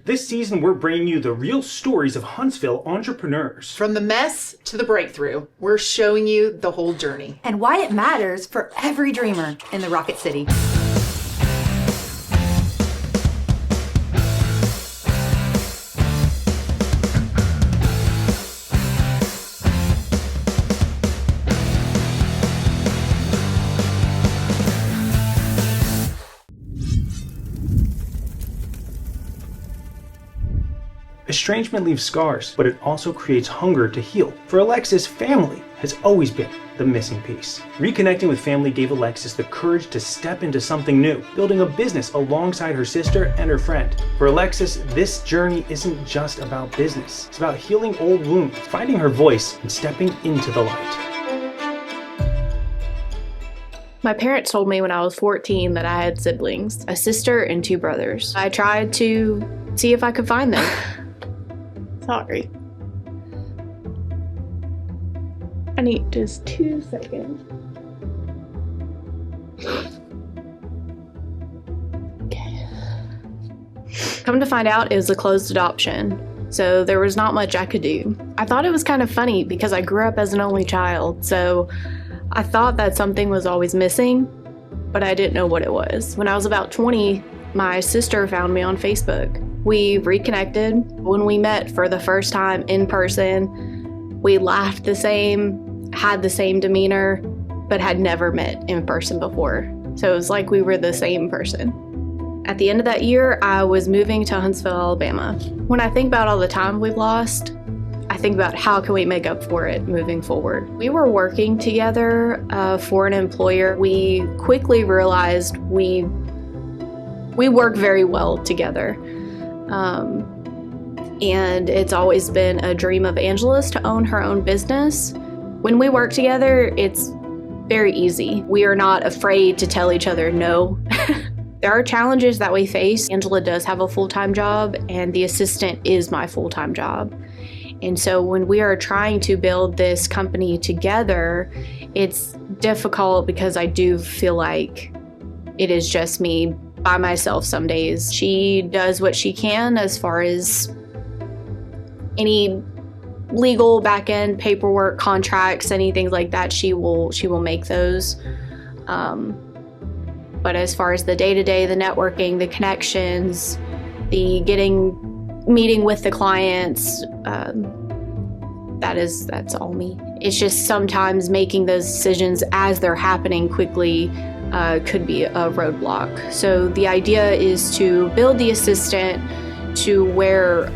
This season, we're bringing you the real stories of Huntsville entrepreneurs. From the mess to the breakthrough, we're showing you the whole journey. And why it matters for every dreamer in the Rocket City. Estrangement leaves scars, but it also creates hunger to heal. For Alexis, family has always been the missing piece. Reconnecting with family gave Alexis the courage to step into something new, building a business alongside her sister and her friend. For Alexis, this journey isn't just about business. It's about healing old wounds, finding her voice, and stepping into the light. My parents told me when I was 14 that I had siblings, a sister and 2 brothers. I tried to see if I could find them. Sorry. I need just 2 seconds. Okay. Come to find out, it was a closed adoption, so there was not much I could do. I thought it was kind of funny because I grew up as an only child, so I thought that something was always missing, but I didn't know what it was. When I was about 20, my sister found me on Facebook. We reconnected. When we met for the first time in person, we laughed the same, had the same demeanor, but had never met in person before. So it was like we were the same person. At the end of that year, I was moving to Huntsville, Alabama. When I think about all the time we've lost, I think about how can we make up for it moving forward. We were working together for an employer. We quickly realized we work very well together. And it's always been a dream of Angela's to own her own business. When we work together, it's very easy. We are not afraid to tell each other no. There are challenges that we face. Angela does have a full-time job, and the assistant is my full-time job. And so when we are trying to build this company together, it's difficult because I do feel like it is just me by myself some days. She does what she can as far as any legal back-end paperwork, contracts, anything like that. She will make those. But as far as the day-to-day, the networking, the connections, the meeting with the clients, that's all me. It's just sometimes making those decisions as they're happening quickly could be a roadblock. So the idea is to build the assistant to where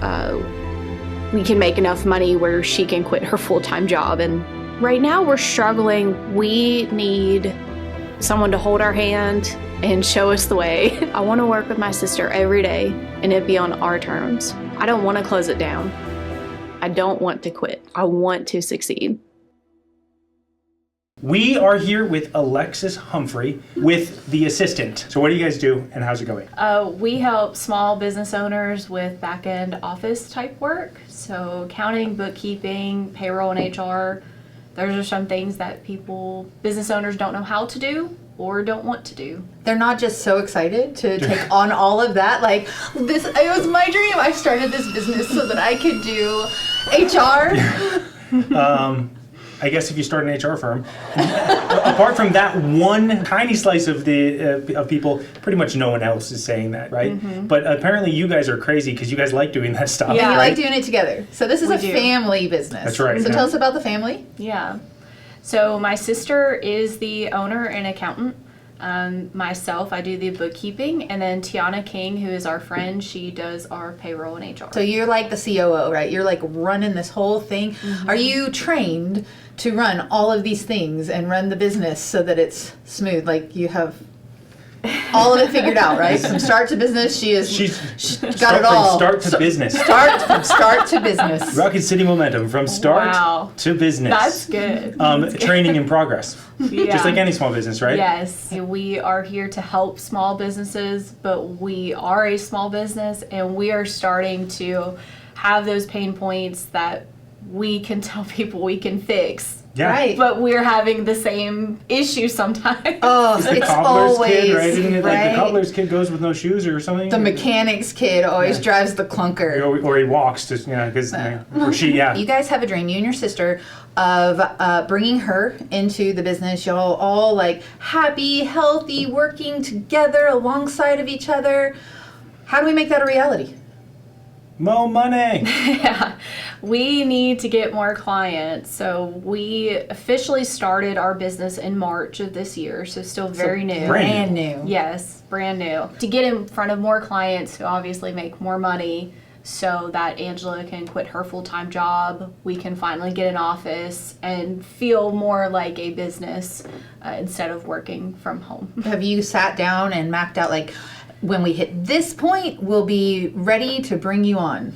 we can make enough money where she can quit her full-time job. And right now we're struggling. We need someone to hold our hand and show us the way. I want to work with my sister every day and it be on our terms. I don't want to close it down. I don't want to quit. I want to succeed. We are here with Alexis Humphrey with the assistant. So what do you guys do and how's it going? We help small business owners with back-end office type work. So accounting, bookkeeping, payroll, and HR. Those are some things that business owners don't know how to do or don't want to do. They're not just so excited to take on all of that. Like, it was my dream. I started this business so that I could do HR. I guess if you start an HR firm, apart from that one tiny slice of people, pretty much no one else is saying that, right? Mm-hmm. But apparently you guys are crazy because you guys like doing that stuff. Yeah, right? we like doing it together. So this is a family business. That's right. So tell us about the family. Yeah. So my sister is the owner and accountant. Myself, I do the bookkeeping, and then Tiana King, who is our friend, she does our payroll and HR. So you're like the COO, right? You're like running this whole thing. Mm-hmm. Are you trained to run all of these things and run the business so that it's smooth? Like you have all of it figured out, right? From start to business, she's got it all. From start to business. From start to business. Rocket City momentum from start to business. That's good. Training in progress. Yeah. Just like any small business, right? Yes. We are here to help small businesses, but we are a small business and we are starting to have those pain points that we can tell people we can fix Yeah. Right. But we're having the same issue sometimes. Oh, The it's cobbler's always kid, right? Isn't it like right? the cobbler's kid goes with no shoes or something? The mechanic's kid always drives the clunker. Or he walks, just because or she, yeah. You guys have a dream, you and your sister, of bringing her into the business. Y'all all like happy, healthy, working together alongside of each other. How do we make that a reality? More money. Yeah, we need to get more clients. So we officially started our business in March of this year, so still very new. brand new. Yes, brand new. To get in front of more clients to obviously make more money so that Angela can quit her full-time job, we can finally get an office and feel more like a business instead of working from home. Have you sat down and mapped out like, when we hit this point, we'll be ready to bring you on?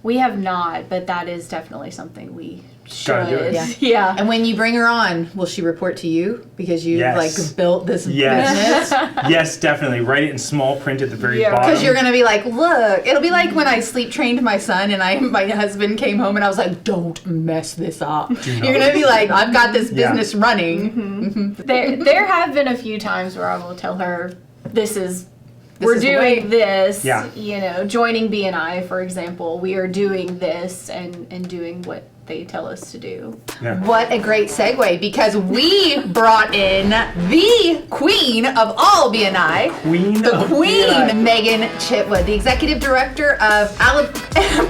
We have not, but that is definitely something we Gotta do should. it. Yeah. And when you bring her on, will she report to you because you Yes. like built this Yes. business? Yes, definitely. Write it in small print at the very Yeah. bottom. Because you're gonna be like, look, it'll be like when I sleep trained my son and my husband came home and I was like, don't mess this up. You're gonna be like, I've got this Yeah. business running. There have been a few times where I will tell her, we're is the doing way." this, Yeah. joining BNI, for example, we are doing this and doing what they tell us to do. Yeah. What a great segue, because we brought in the queen of all BNI, Queen the of queen, BNI. Megan Chitwood, the executive director of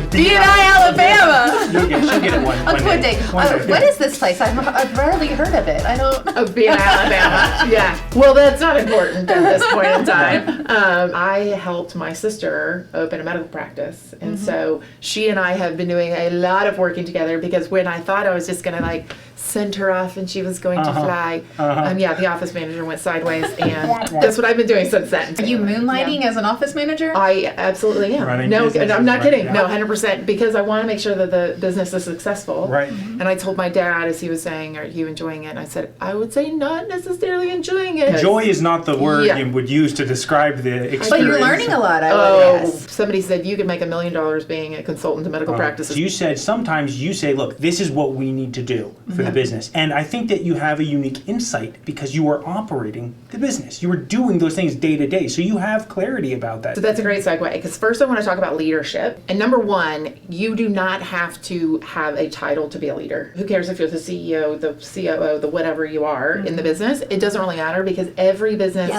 BNI Alabama. She'll get it one One day. day. One day. What is this place? I've rarely heard of it. I don't. Of being in Alabama. Yeah. Well, that's not important at this point in time. I helped my sister open a medical practice. And so she and I have been doing a lot of working together because when I thought I was just going to like send her off and she was going to fly, the office manager went sideways. And that's what I've been doing since then. Are you moonlighting as an office manager? I absolutely am. Running No, businesses, I'm not right? kidding. Yeah. No, 100%. Because I want to make sure that the business is successful. Right. And I told my dad as he was saying, "Are you enjoying it?" And I said, "I would say not necessarily enjoying it." Joy is not the word Yeah. you would use to describe the experience. But you're learning a lot, I would Oh, guess. somebody said you could make $1 million being a consultant to medical practices. You said sometimes you say, look, this is what we need to do for the business. And I think that you have a unique insight because you are operating the business. You are doing those things day to day. So you have clarity about that. So that's a great segue because first I want to talk about leadership. And number one, you do not have to have a title to be a leader. Who cares if you're the CEO, the COO, the whatever you are in the business? It doesn't really matter because every business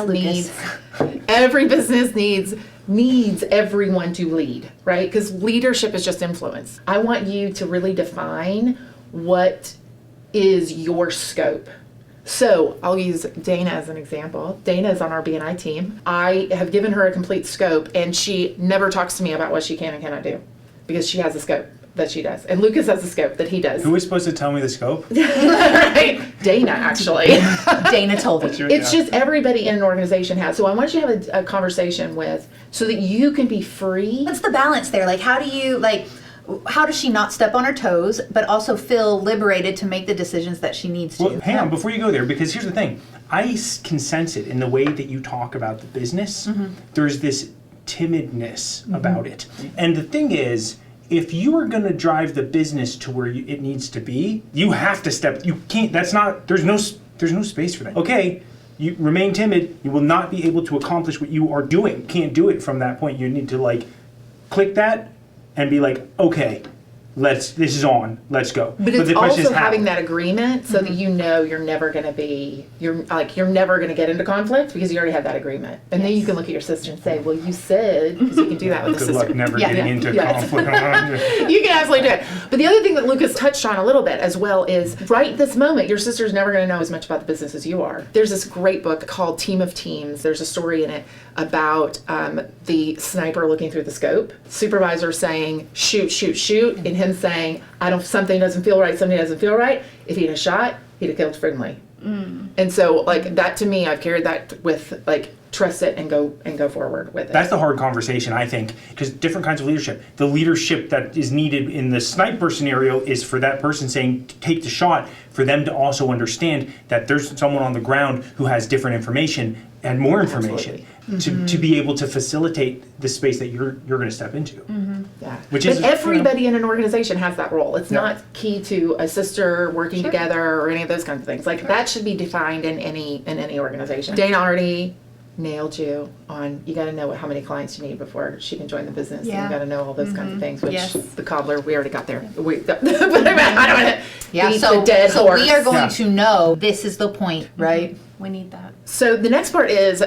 needs everyone to lead, right? Because leadership is just influence. I want you to really define what is your scope. So I'll use Dana as an example. Dana is on our BNI team. I have given her a complete scope and she never talks to me about what she can and cannot do because she has a scope that she does. And Lucas has a scope that he does. Who is supposed to tell me the scope? Right? Dana, actually. Dana told me. It's just everybody in an organization has. So I want you to have a conversation with so that you can be free. What's the balance there? Like, how does she not step on her toes, but also feel liberated to make the decisions that she needs to? Well, hang on, before you go there, because here's the thing. I can sense it in the way that you talk about the business. There's this timidness about it. And the thing is, if you are going to drive the business to where it needs to be, you have to step. You can't. There's no space for that. Okay, you remain timid. You will not be able to accomplish what you are doing. You can't do it from that point. You need to click that and be like, okay, this is on. Let's go. But it's the question also is how. having that agreement so that you know you're never going to get into conflict because you already have that agreement. And then you can look at your sister and say, well, you said, because you can do that with a Good sister. luck never getting into conflict. You can absolutely do it. But the other thing that Lucas touched on a little bit as well is right this moment, your sister's never going to know as much about the business as you are. There's this great book called Team of Teams. There's a story in it about the sniper looking through the scope, supervisor saying, shoot, shoot, shoot, and him saying, something doesn't feel right, something doesn't feel right. If he'd have shot, he'd have killed Finley. And so that to me, I've carried that with trust it and go forward with it. That's the hard conversation, I think, because different kinds of leadership. The leadership that is needed in the sniper scenario is for that person saying, take the shot, for them to also understand that there's someone on the ground who has different information and more information to be able to facilitate the space that you're going to step into. Yeah. Which but is, everybody in an organization has that role. It's Yeah. not key to a sister working together or any of those kinds of things. Like that should be defined in any organization. Dana already nailed you on you got to know how many clients you need before she can join the business. Yeah. And you got to know all those kinds of things, which Yes. the cobbler, we already got there. But I don't want to beat so, the dead so horse. we are going Yeah. to know this is the point, right? We need that. So the next part is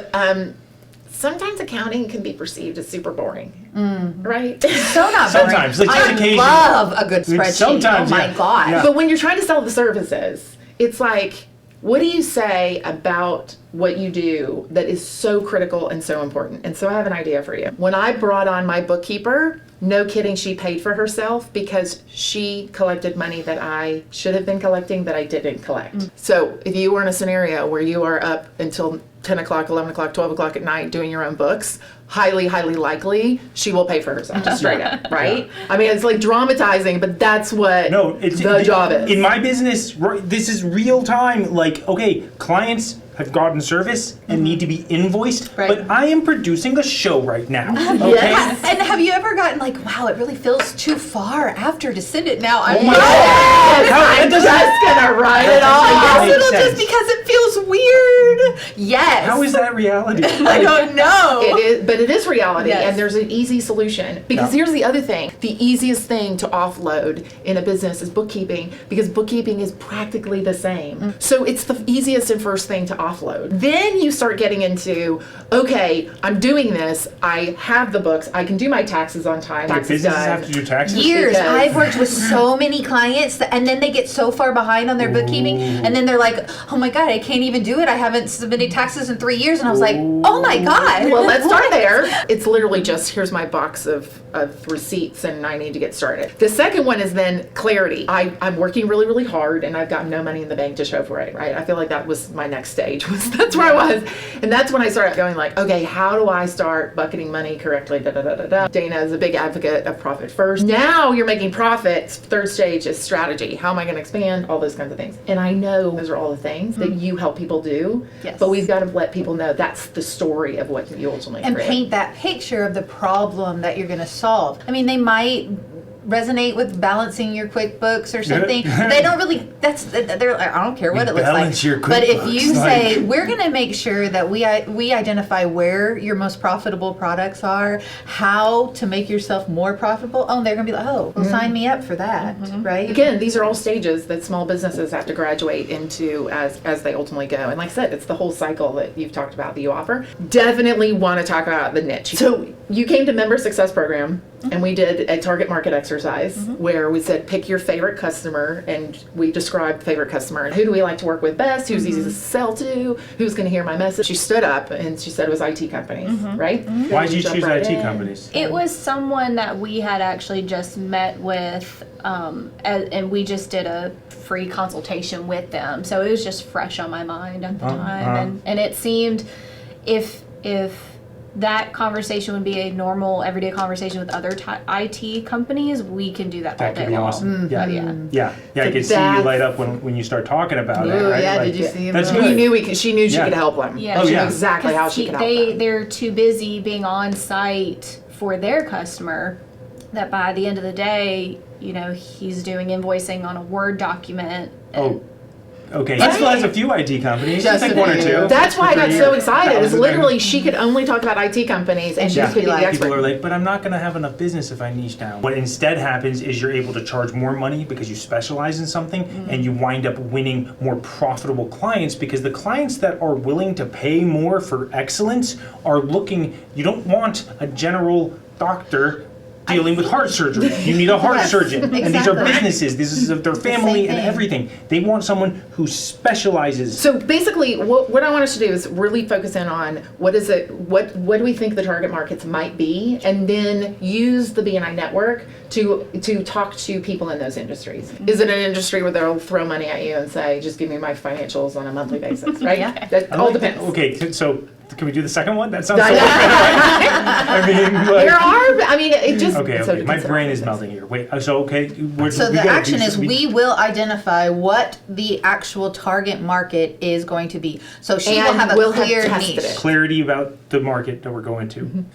sometimes accounting can be perceived as super boring, right? So not boring. Sometimes, like, I just occasionally. love a good spreadsheet. Sometimes, oh my yeah. God. Yeah. But when you're trying to sell the services, it's like, what do you say about what you do that is so critical and so important? And so I have an idea for you. When I brought on my bookkeeper, no kidding, she paid for herself because she collected money that I should have been collecting that I didn't collect. So if you were in a scenario where you are up until 10 o'clock, 11 o'clock, 12 o'clock at night doing your own books, highly, highly likely she will pay for herself, just straight up, right? I mean, it's like dramatizing, but that's what the job is. In my business, this is real time. Like, okay, clients have gotten service and need to be invoiced, Right. but I am producing a show right now. Okay? Yes. And have you ever gotten like, wow, it really feels too far after to send it now? Oh my God. Yes, How- that I'm doesn't- just gonna write it That off. doesn't make Hospital just sense. because it feels weird. Yes. How is that reality? I don't know. It is, but it is reality, Yes. and there's an easy solution. Because Yeah. here's the other thing: the easiest thing to offload in a business is bookkeeping, because bookkeeping is practically the same. So it's the easiest and first thing to offload. Then you start getting into, okay, I'm doing this. I have the books. I can do my taxes on time. Like, Taxes businesses done. have to do taxes? Years. Because- I've worked with so many clients and then they get so far behind on their bookkeeping and then they're like, oh my God, I can't even do it. I haven't submitted taxes in 3 years. And I was like, oh my God. Well, let's start there. It's literally just, here's my box of receipts and I need to get started. The second one is then clarity. I'm working really, really hard and I've got no money in the bank to show for it, right? I feel like that was my next stage. That's where I was. And that's when I started going like, okay, how do I start bucketing money correctly? Da, da, da, da, da. Dana is a big advocate of profit first. Now you're making profits. Third stage is strategy. How am I going to expand? All those kinds of things. And I know those are all the things that you help people do. Yes. But we've got to let people know that's the story of what you ultimately And create. paint that picture of the problem that you're going to solve. I mean, they might resonate with balancing your QuickBooks or something. They don't really. They're. I don't care what it looks Balance like. your But if QuickBooks, you like- say we're going to make sure that we identify where your most profitable products are, how to make yourself more profitable. Oh, they're going to be like, oh, well, sign me up for that, right? Again, these are all stages that small businesses have to graduate into as they ultimately go. And like I said, it's the whole cycle that you've talked about that you offer. Definitely want to talk about the niche. So you came to Member Success Program and we did a target market exercise where we said pick your favorite customer and we described favorite customer and who do we like to work with best, who's easy to sell to, who's going to hear my message. She stood up and she said it was IT companies, right? Why did you Jump choose right IT in. companies? It was someone that we had actually just met with, and we just did a free consultation with them. So it was just fresh on my mind at the time, and it seemed if that conversation would be a normal everyday conversation with other IT companies, we can do that all That day could be long. awesome. Yeah, Yeah. I could see you light up when you start talking about it. Ooh, Right? yeah, Like, did you see him? That's though? good. She knew she Yeah. could help them. Yeah. She Oh, yeah. knew exactly how she could help them. They're too busy being on site for their customer that by the end of the day, he's doing invoicing on a Word document. Oh, okay. Huntsville has a few IT companies. Just I think a one or few. two. That's why I got so excited. Is 1,000. literally she could only talk about IT companies and she Yeah. could be the Like, expert. People are like, but I'm not going to have enough business if I niche down. What instead happens is you're able to charge more money because you specialize in something and you wind up winning more profitable clients because the clients that are willing to pay more for excellence are looking, you don't want a general doctor dealing with heart surgery. You need a heart Yes, surgeon. And these are exactly. businesses. This is their family and thing. everything. They want someone who specializes. So basically, what I want us to do is really focus in on what do we think the target markets might be, and then use the BNI network to talk to people in those industries. Is it an industry where they'll throw money at you and say, just give me my financials on a monthly basis, right? Yeah. That all depends. Okay, so Can we do the second one? That sounds so I mean, like, There are, I mean, it just. okay. so My brain is melting here. Wait, so okay. So the action is we will identify what the actual target market is going to be. So she will have a clear niche. Clarity about the market that we're going to.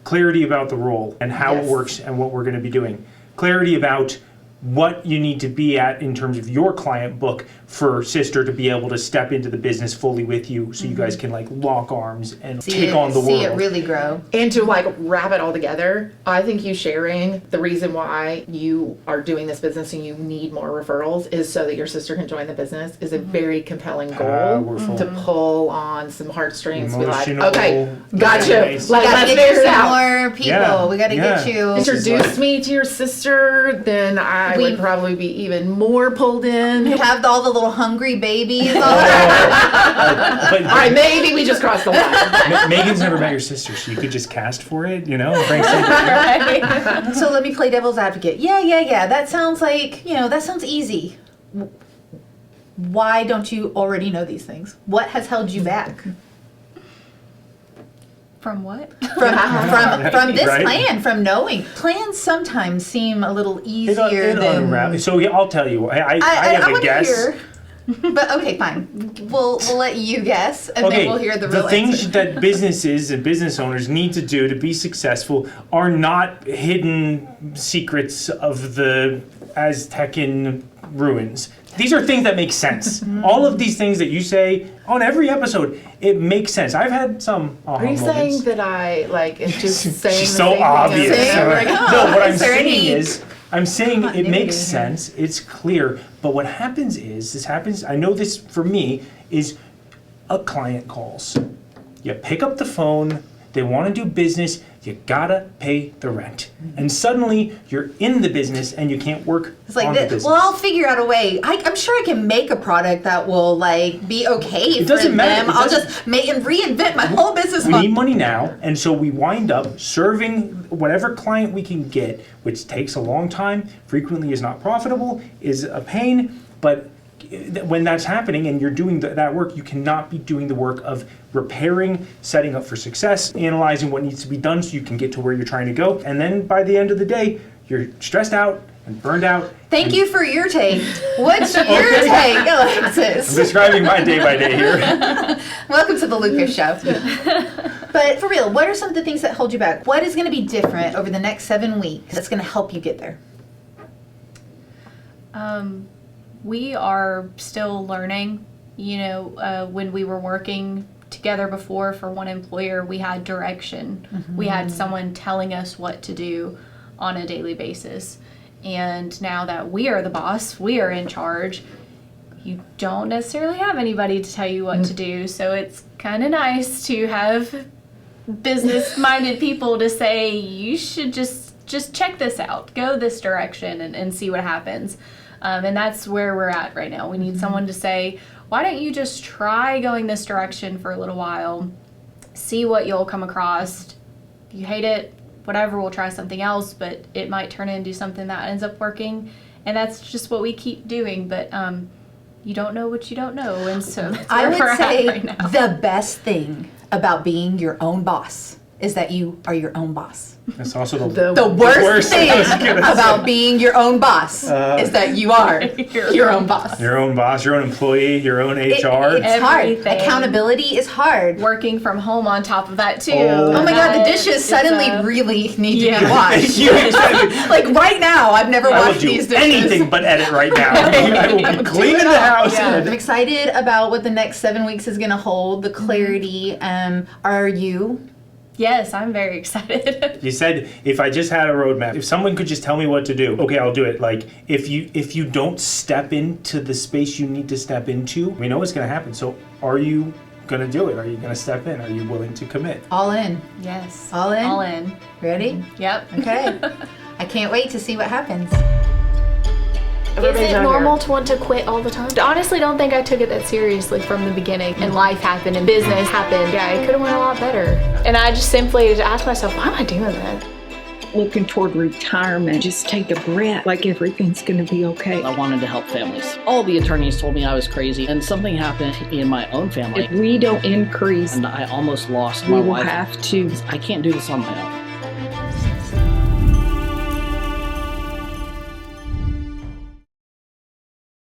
Clarity about the role and how it works and what we're going to be doing. Clarity about what you need to be at in terms of your client book for sister to be able to step into the business fully with you, so you guys can like lock arms and take on the world. See it really grow. And to like wrap it all together, I think you sharing the reason why you are doing this business and you need more referrals is so that your sister can join the business is a very compelling goal Powerful. to pull on some heartstrings. Be like, Emotional. okay, got you. Nice. We gotta Let's get figure you it some out. more people. Yeah. We gotta get you. Introduce me to your sister, then I would probably be even more pulled in. You have all the little hungry babies. But All right, maybe we just crossed the line. Megan's never met your sister, so you could just cast for it, you know? Frank said, So let me play devil's advocate. Yeah. That sounds like, that sounds easy. Why don't you already know these things? What has held you back From what? from this Right. plan, from knowing? Plans sometimes seem a little easier than... So yeah, I'll tell you. I have a wanna guess. hear. But okay, fine. We'll let you guess, and then we'll hear the real things answer. that businesses and business owners need to do to be successful are not hidden secrets of the Aztecan ruins. These are things that make sense. All of these things that you say on every episode, it makes sense. I've had some aha Are you moments. saying that I like am just saying She's the so same obvious. thing? Saying, like, No, what I'm is there saying any is, I'm saying it continuity makes here? sense, it's clear, but what happens is, I know this for me, is a client calls. You pick up the phone, they want to do business, you gotta pay the rent. And suddenly, you're in the business and you can't work It's like on the this. business. Well, I'll figure out a way. I'm sure I can make a product that will like be okay for doesn't matter. them. It I'll doesn't- just make and reinvent my whole business We model. need money now, and so we wind up serving whatever client we can get, which takes a long time, frequently is not profitable, is a pain, but when that's happening and you're doing that work, you cannot be doing the work of repairing, setting up for success, analyzing what needs to be done so you can get to where you're trying to go, and then by the end of the day, you're stressed out and burned out. Thank you for your take. What's your take, I'm Alexis? describing my day by day here. Welcome to the Lucas Show. But for real, what are some of the things that hold you back? What is going to be different over the next 7 weeks that's going to help you get there? We are still learning. When we were working together before for one employer, we had direction. We had someone telling us what to do on a daily basis. And now that we are the boss, we are in charge, you don't necessarily have anybody to tell you what to do. So it's kind of nice to have business-minded people to say, you should just check this out, go this direction and see what happens. And that's where we're at right now. We need someone to say, why don't you just try going this direction for a little while, see what you'll come across. If you hate it, whatever, we'll try something else, but it might turn into something that ends up working. And that's just what we keep doing. But you don't know what you don't know. And so that's I where we're would say at right now. the best thing about being your own boss is that you are your own boss. That's also The worst thing I was gonna about say. being your own boss is that you are your own boss. Your own boss, your own employee, your own HR. It's hard. Everything. Accountability is hard. Working from home on top of that too. Oh Oh my god, the dishes It's, suddenly really need to be washed. You exactly. Like right now, I've never I will washed do these dishes. anything but edit right now. I will be cleaning the house. Yeah. I'm excited about what the next 7 weeks is going to hold, the clarity. Are you? Yes, I'm very excited. You said if I just had a roadmap, if someone could just tell me what to do, okay, I'll do it. Like if you don't step into the space you need to step into, we know what's going to happen. So are you going to do it? Are you going to step in? Are you willing to commit? All in. Yes. All in? All in. Ready? Yep. Okay. I can't wait to see what happens. Is it normal to want to quit all the time? I honestly don't think I took it that seriously from the beginning. And life happened and business happened. Yeah, it could have went a lot better. And I just simply asked myself, why am I doing that? looking toward retirement, just take a breath, like everything's going to be okay. I wanted to help families. All the attorneys told me I was crazy, and something happened in my own family. If we don't increase, And I almost lost we my will wife. have to. I can't do this on my own.